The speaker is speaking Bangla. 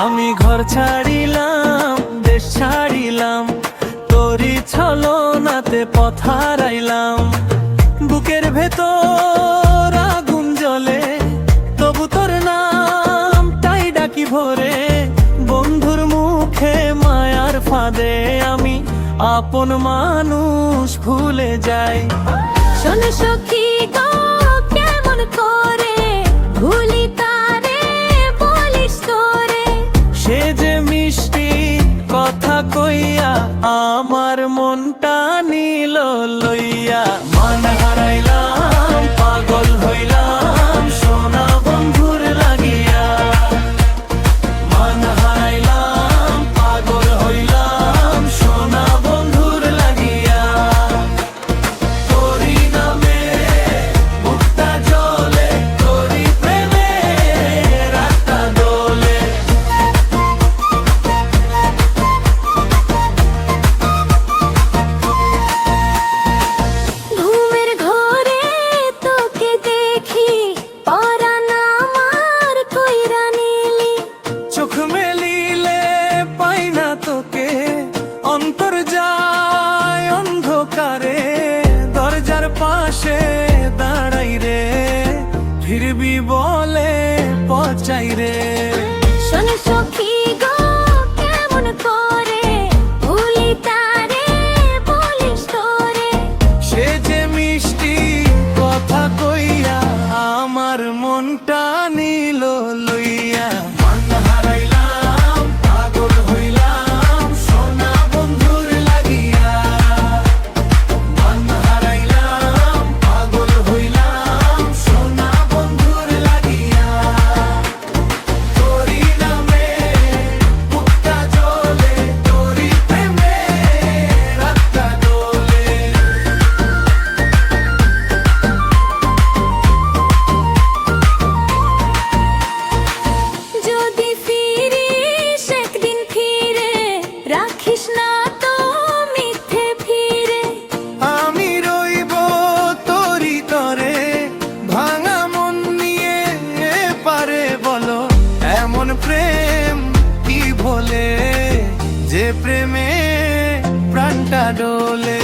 আমি ঘর ছাড়িলাম, দেশ ছাড়িলাম, তোরি ছলনাতে পথ হারাইলাম। বুকের ভেতর আগুন জ্বলে, তবু তোর নামটাই ডাকি ভরে। বন্ধুর মুখে মায়ার ফাঁদে আমি আপন মানুষ ভুলে যাই। শোন সখী গো, কেমন করে ভুলি তারে, বলিস তোরে। সে যে মিষ্টি কথা কইয়া আমার মনটা নিল লইয়া। মান হারাইলাম, পাগল হইলাম, সোনা বন্ধুর লাগিয়া। মান হারাইলাম, পাগল হইলাম, সোনা বন্ধুর লাগিয়া। তোরি নামে বুকটা জ্বলে, তোরি প্রেমে রাতটা দোলে। ঘুমের ঘরে তোকে দেখি, পরাণ আমার কইরা নিলি। চোখ মেলিলে পাই না তোকে, অন্তর যায় অন্ধকারে। দরজার পাশে দাঁড়াই রে, ফিরবি বলে পচাই রে। শোন সখী গো, কেমন করে ভুলি তারে, বলিস তোরে। সে যে মিষ্টি কথা কইয়া আমার মনটা নিল লইয়া। মান হারাইলাম, পাগল হইলাম, সোনা বন্ধুর লাগিয়া। মান হারাইলাম, পাগল হইলাম, সোনা বন্ধুর লাগিয়া। তোরি নামে বুকটা জ্বলে, তোরি প্রেমে রাতটা দোলে। যদি ফিরিস একদিন ফিরে, রাখিস না তো মিথ্যে ফিরে। আমি রইব তোরি তরে, ভাঙা মন নিয়ে পারে বলো। এমন প্রেম কি ভোলে, যে প্রেমে প্রাণটা ডোলে।